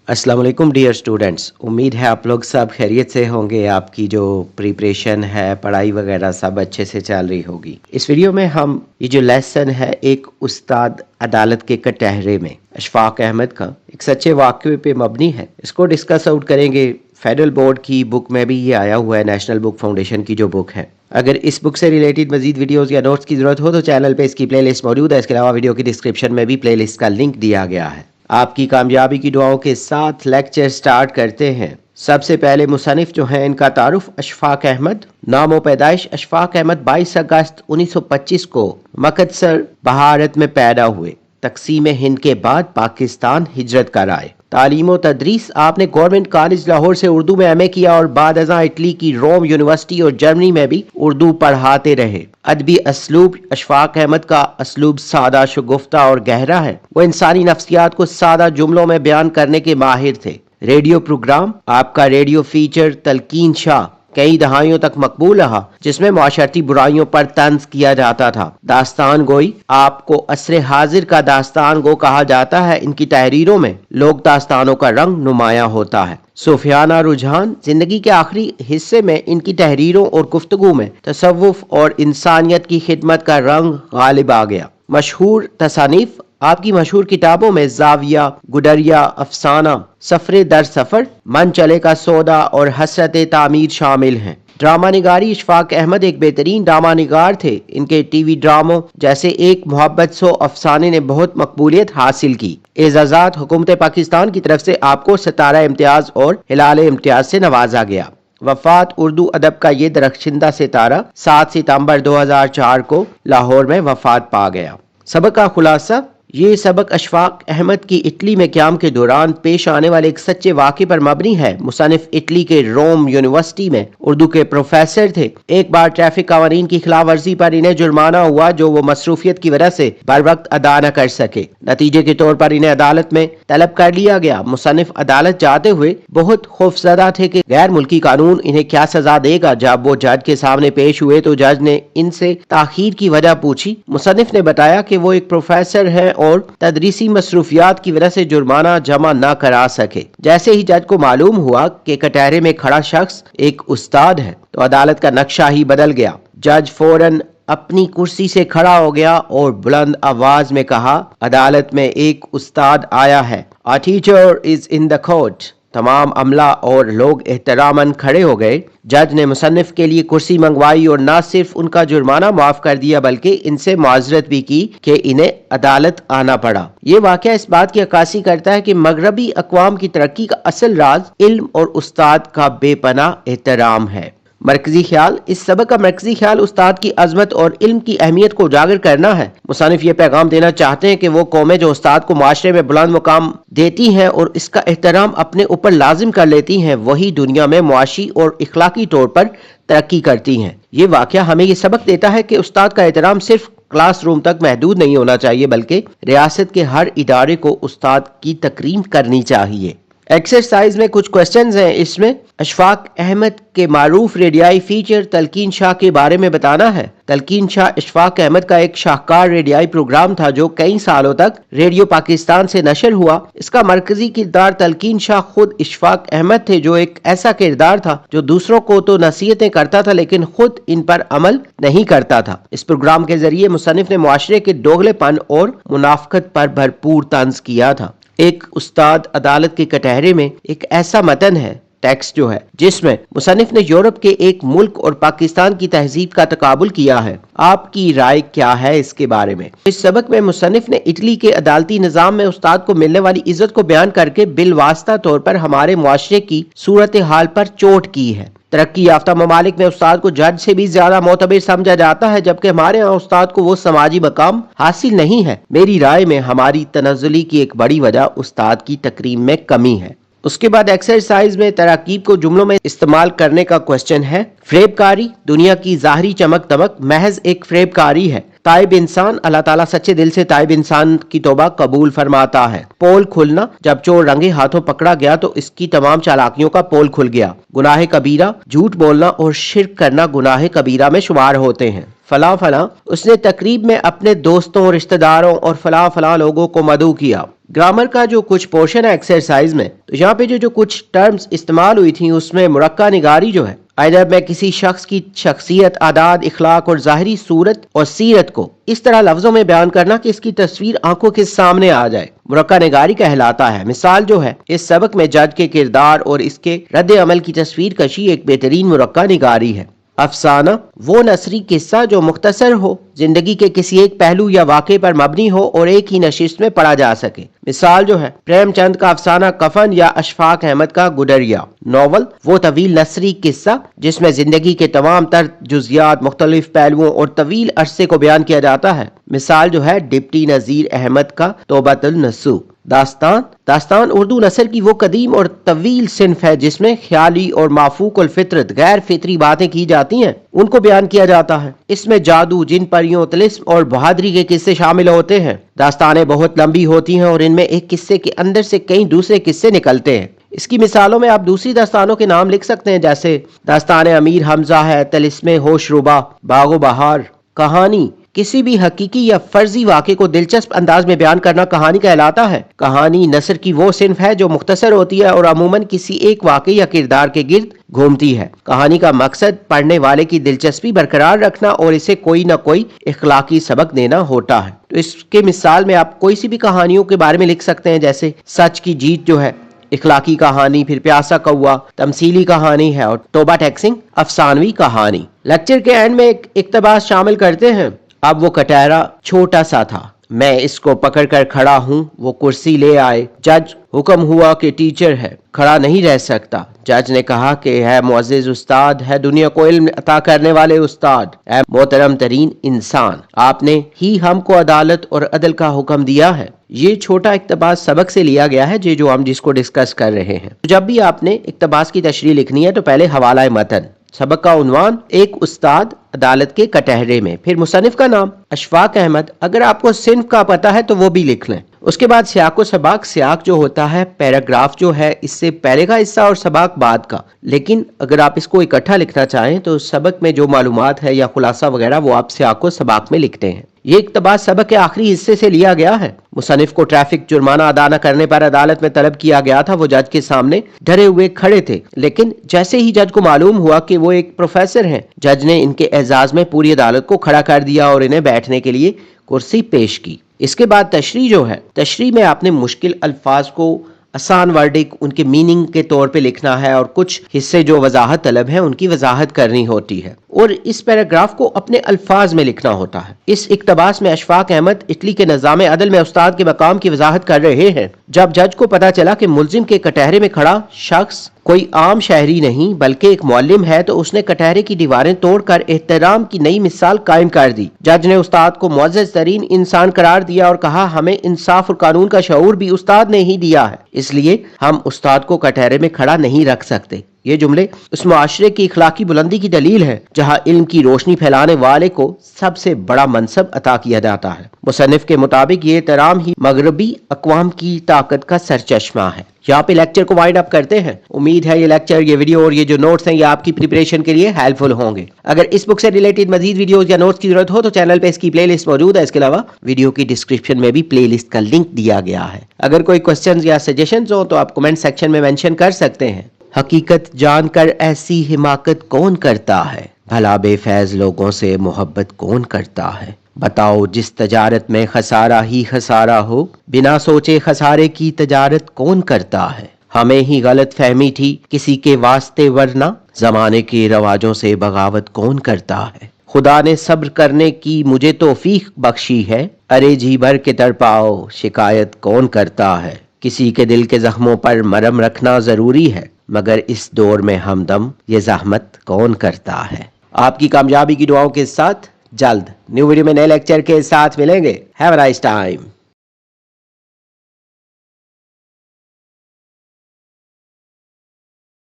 अस्सलाम वालेकुम dear students. उम्मीद है आप लोग सब खैरियत से होंगे। आपकी जो प्रिपरेशन है, पढ़ाई वगैरह सब अच्छे से चल रही होगी। इस वीडियो में हम ये जो लेसन है एक उस्ताद अदालत के कटहरे में अशफाक अहमद का एक सच्चे वाक़ये पे मबनी है, इसको डिस्कस आउट करेंगे। फेडरल बोर्ड की बुक में भी ये आया हुआ है, नेशनल बुक फाउंडेशन की जो बुक है। अगर इस बुक से रिलेटेड मजीद वीडियोस या नोट्स की जरूरत हो तो चैनल पे इसकी प्लेलिस्ट मौजूद है। इसके अलावा वीडियो की डिस्क्रिप्शन में भी प्लेलिस्ट का लिंक दिया गया है। आपकी कामयाबी की दुआओं के साथ लेक्चर स्टार्ट करते हैं। सबसे पहले मुसन्निफ जो हैं इनका तारुफ अशफाक अहमद। नाम व पैदाइश अशफाक अहमद 22 अगस्त 1925 को मकतसर भारत में पैदा हुए। तकसीम हिंद के बाद पाकिस्तान हिजरत कर आए। तालीम व तदरीस आपने गवर्नमेंट कॉलेज लाहौर से उर्दू में एमए किया और बाद अज़ां इटली की रोम यूनिवर्सिटी और जर्मनी में भी उर्दू पढ़ाते रहे। अदबी असलूब अशफाक अहमद का असलूब सादा, शगुफ्ता और गहरा है। वो इंसानी नफ्सियात को सादा जुमलों में बयान करने के माहिर थे। रेडियो प्रोग्राम आपका रेडियो फीचर तलकीन शाह कई दहाइयों तक मकबूल रहा, जिसमें माशरती बुराइयों पर तंज किया जाता था। दास्तान गोई आपको असरे हाजिर का दास्तान गो कहा जाता है। इनकी तहरीरों में लोक दास्तानों का रंग नुमायां होता है। सूफियाना रुझान जिंदगी के आखिरी हिस्से में इनकी तहरीरों और गुफ्तगू में तसव्वुफ और इंसानियत की खिदमत का रंग गालिब आ गया। मशहूर तसानीफ आपकी मशहूर किताबों में जाविया, गुडरिया, अफसाना, सफरे दर सफर, मन चले का सौदा और हसरत तामीर शामिल हैं। ड्रामा निगारी अशफाक अहमद एक बेहतरीन ड्रामा निगार थे। इनके टीवी ड्रामों जैसे एक मोहब्बत सो अफसाने ने बहुत मकबूलियत हासिल की। एजाजात हुकूमत पाकिस्तान की तरफ से आपको सितारा इम्तियाज और हिलाल इम्तियाज से नवाजा गया। वफात उर्दू अदब का ये दरख्शिंदा सितारा 7 सितंबर 2004 को लाहौर में वफात पा गया। सबक का खुलासा ये सबक अशफाक अहमद की इटली में क़याम के दौरान पेश आने वाले एक सच्चे वाक़े पर मबनी है। मुसन्निफ इटली के रोम यूनिवर्सिटी में उर्दू के प्रोफेसर थे। एक बार ट्रैफिक कानून की खिलाफ वर्जी पर इन्हें जुर्माना हुआ जो वो मसरूफियत की वजह से बर वक्त अदा न कर सके। नतीजे के तौर पर इन्हें अदालत में तलब कर लिया गया। मुसन्निफ अदालत जाते हुए बहुत खौफजदा थे कि गैर मुल्की कानून इन्हें क्या सजा देगा। जब वो जज के सामने पेश हुए तो जज ने इनसे ताखीर की वजह पूछी। मुसन्निफ ने बताया कि वो एक प्रोफेसर है और तदरीसी मसरूफियात की वजह से जुर्माना जमा न करा सके। जैसे ही जज को मालूम हुआ कि कटहरे में खड़ा शख्स एक उस्ताद है तो अदालत का नक्शा ही बदल गया। जज फौरन अपनी कुर्सी से खड़ा हो गया और बुलंद आवाज में कहा, अदालत में एक उस्ताद आया है। A teacher is in the court। तमाम अमला और लोग एहतरामन खड़े हो गए। जज ने मुसन्निफ के लिए कुर्सी मंगवाई और न सिर्फ उनका जुर्माना माफ कर दिया बल्कि इनसे माजरत भी की कि इन्हें अदालत आना पड़ा। ये वाकया इस बात की अक्कासी करता है कि मगरबी अक़वाम की तरक्की का असल राज इल्म और उस्ताद का बेपनाह एहतराम है। मरकजी ख्याल इस सबक का मरकजी ख्याल उस्ताद की अजमत और इल्म की अहमियत को उजागर करना है। मुसन्निफ ये पैगाम देना चाहते हैं कि वो कौमें जो उस्ताद को माशरे में बुलंद मुकाम देती हैं और इसका एहतराम अपने ऊपर लाजिम कर लेती हैं, वही दुनिया में मुआशी और इखलाकी तौर पर तरक्की करती हैं। ये वाकया हमें ये सबक देता है कि उस्ताद का एहतराम सिर्फ क्लास रूम तक महदूद नहीं होना चाहिए बल्कि रियासत के हर इदारे को उस्ताद की तकरीम करनी चाहिए। एक्सरसाइज में कुछ क्वेश्चंस हैं। इसमें अशफाक अहमद के मारूफ रेडियाई फीचर तलकीन शाह के बारे में बताना है। तलकीन शाह अशफाक अहमद का एक शाहकार रेडियाई प्रोग्राम था जो कई सालों तक रेडियो पाकिस्तान से नशर हुआ। इसका मरकजी किरदार तलकीन शाह खुद अशफाक अहमद थे, जो एक ऐसा किरदार था जो दूसरों को तो नसीहतें करता था लेकिन खुद इन पर अमल नहीं करता था। इस प्रोग्राम के जरिए मुसन्निफ ने मुआशरे के दोगलेपन और मुनाफकत पर भरपूर तंज किया था। एक उस्ताद अदालत के कटहरे में एक ऐसा मतन है, टेक्स्ट जो है, जिसमें मुसन्निफ ने यूरोप के एक मुल्क और पाकिस्तान की तहजीब का तकाबुल किया है। आपकी राय क्या है इसके बारे में? इस सबक में मुसन्निफ ने इटली के अदालती निजाम में उस्ताद को मिलने वाली इज्जत को बयान करके बिलवास्ता तौर पर हमारे मुआशरे की सूरत हाल पर चोट की है। तरक्की याफ्ता ममालिक में उस्ताद को जज से भी ज्यादा मोतबर समझा जाता है, जबकि हमारे यहाँ उस्ताद को वो समाजी मकाम हासिल नहीं है। मेरी राय में हमारी तनज़्ज़ुली की एक बड़ी वजह उस्ताद की तकरीम में कमी है। उसके बाद एक्सरसाइज में तराकीब को जुमलों में इस्तेमाल करने का क्वेश्चन है। फ्रेबकारी दुनिया की ज़ाहरी चमक दमक महज एक फ्रेबकारी है। ताइब इंसान, अल्लाह ताला सच्चे दिल से ताइब इंसान की तौबा कबूल फरमाता है। पोल खुलना, जब चोर रंगे हाथों पकड़ा गया तो इसकी तमाम चालाकियों का पोल खुल गया। गुनाह कबीरा, झूठ बोलना और शिर्क करना गुनाह कबीरा में शुमार होते हैं। फला फला, उसने तकरीब में अपने दोस्तों, रिश्तेदारों और फला फला लोगों को मदऊ किया। ग्रामर का जो कुछ पोर्शन है एक्सरसाइज में, तो यहाँ पे जो कुछ टर्म्स इस्तेमाल हुई थी उसमें मुरक्का निगारी जो है, अदब में किसी शख्स की शख्सियत, आदात, इखलाक और ज़ाहिरी सूरत और सीरत को इस तरह लफ्जों में बयान करना कि इसकी तस्वीर आंखों के सामने आ जाए, मुरक्का निगारी कहलाता है। मिसाल जो है, इस सबक में जज के किरदार और इसके रद्द अमल की तस्वीर कशी एक बेहतरीन मुरक्का निगारी है। अफसाना, वो नसरी किस्सा जो मुख्तसर हो, जिंदगी के किसी एक पहलू या वाक़े पर मबनी हो और एक ही नशिस्त में पढ़ा जा सके। मिसाल जो है, प्रेमचंद का अफसाना कफन या अशफाक अहमद का गुडरिया। नॉवल, वो तवील नसरी किस्सा जिसमें जिंदगी के तमाम तर जुजियात, मुख्तलिफ पहलुओं और तवील अरसे को बयान किया जाता है। मिसाल जो है, डिप्टी नजीर अहमद का तौबतुल नसूह। दास्तान, दास्तान उर्दू नसर की वो कदीम और तवील सिन्फ है जिसमें ख्याली और माफूकुल फितरत, गैर फितरी बातें की जाती हैं, उनको बयान किया जाता है। इसमें जादू, जिन परियों, तिलिस्म और बहादुरी के किस्से शामिल होते हैं। दास्तानें बहुत लंबी होती हैं और इनमें एक किस्से के अंदर से कई दूसरे किस्से निकलते हैं। इसकी मिसालों में आप दूसरी दास्तानों के नाम लिख सकते हैं, जैसे दास्तान अमीर हमजा है, तिलिस्म होशरुबा, बागो बहार। कहानी, किसी भी हकीकी या फर्जी वाक़े को दिलचस्प अंदाज में बयान करना कहानी कहलाता है। कहानी नसर की वो सिन्फ है जो मुख्तसर होती है और अमूमन किसी एक वाक़े या किरदार के गिर्द घूमती है। कहानी का मकसद पढ़ने वाले की दिलचस्पी बरकरार रखना और इसे कोई न कोई इखलाकी सबक देना होता है। तो इसके मिसाल में आप कोई सी भी कहानियों के बारे में लिख सकते हैं, जैसे सच की जीत जो है इखलाकी कहानी, फिर प्यासा कौवा तमसीली कहानी है, और तोबा टैक्सिंग अफसानवी कहानी। लेक्चर के एंड में एक इक्तबास शामिल करते हैं। अब वो कटहरा छोटा सा था, मैं इसको पकड़कर खड़ा हूँ, वो कुर्सी ले आए। जज, हुक्म हुआ कि टीचर है, खड़ा नहीं रह सकता। जज ने कहा कि है मुअज़्ज़िज़ उस्ताद, है दुनिया को इल्म अता करने वाले उस्ताद, है मोहतरम तरीन इंसान, आपने ही हमको अदालत और अदल का हुक्म दिया है। ये छोटा इक्तबास सबक से लिया गया है, जो हम जिसको डिस्कस कर रहे हैं। तो जब भी आपने इक्तबास की तशरीह लिखनी है तो पहले हवाला मतन, सबक का उन्वान एक उस्ताद अदालत के कटहरे में, फिर मुसन्निफ का नाम अशफाक अहमद, अगर आपको सिन्फ का पता है तो वो भी लिख लें। उसके बाद सियाक व सबाक, सियाक जो होता है पैराग्राफ जो है, इससे पहले का हिस्सा और सबाक बाद का। लेकिन अगर आप इसको इकट्ठा लिखना चाहें तो सबक में जो मालूमात है या खुलासा वगैरह वो आप सियाक व सबाक में लिखते हैं। ये इक्तबास सबक के आखिरी हिस्से से लिया गया है। मुसन्निफ को ट्रैफिक जुर्माना अदा न करने पर अदालत में तलब किया गया था। वो जज के सामने डरे हुए खड़े थे, लेकिन जैसे ही जज को मालूम हुआ कि वो एक प्रोफेसर हैं, जज ने इनके एजाज में पूरी अदालत को खड़ा कर दिया और इन्हें बैठने के लिए कुर्सी पेश की। इसके बाद तशरीह जो है, तशरीह में आपने मुश्किल अल्फाज को आसान वर्डिक उनके मीनिंग के तौर पे लिखना है और कुछ हिस्से जो वजाहत तलब है उनकी वजाहत करनी होती है और इस पैराग्राफ को अपने अल्फाज में लिखना होता है। इस इक्तबास में अशफाक अहमद इटली के निज़ाम अदल में उस्ताद के मकाम की वजाहत कर रहे हैं। जब जज को पता चला कि मुल्जिम के कटहरे में खड़ा शख्स कोई आम शहरी नहीं बल्कि एक मुअल्लिम है तो उसने कटहरे की दीवारें तोड़कर एहतराम की नई मिसाल कायम कर दी। जज ने उस्ताद को मुअज़्ज़ज़ तरीन इंसान करार दिया और कहा, हमें इंसाफ और कानून का शऊर भी उस्ताद ने ही दिया है, इसलिए हम उस्ताद को कटहरे में खड़ा नहीं रख सकते। ये जुमले उस मुआशरे की इखलाकी बुलंदी की दलील है जहाँ इल्म की रोशनी फैलाने वाले को सबसे बड़ा मनसब अता किया जाता है। मुसन्निफ के मुताबिक ये एहतराम ही मगरबी अक़वाम की ताकत का सरचश्मा है। यहाँ पे लेक्चर को वाइंड अप करते हैं। उम्मीद है ये लेक्चर, ये वीडियो और ये जो नोट्स हैं ये आपकी प्रिपरेशन के लिए हेल्पफुल होंगे। अगर इस बुक से रिलेटेड मजीद वीडियोस या नोट्स की जरूरत हो तो चैनल पे इसकी प्लेलिस्ट मौजूद है। इसके अलावा वीडियो की डिस्क्रिप्शन में भी प्लेलिस्ट का लिंक दिया गया है। अगर कोई क्वेश्चंस या सजेशंस हो तो आप कमेंट सेक्शन में मेंशन कर सकते हैं। हकीकत जानकर ऐसी हिमाकत कौन करता है, भला बेफैज लोगों से मोहब्बत कौन करता है। बताओ जिस तजारत में खसारा ही खसारा हो, बिना सोचे खसारे की तजारत कौन करता है। हमें ही गलत फहमी थी किसी के वास्ते, वरना जमाने के रवाजों से बगावत कौन करता है। खुदा ने सब्र करने की मुझे तौफीक बख्शी है, अरे जी भर के तड़पाओ शिकायत कौन करता है। किसी के दिल के जख्मों पर मरहम रखना जरूरी है, मगर इस दौर में हमदम ये जहमत कौन करता है। आपकी कामयाबी की दुआओं के साथ जल्द न्यू वीडियो में नए लेक्चर के साथ मिलेंगे। Have a nice time.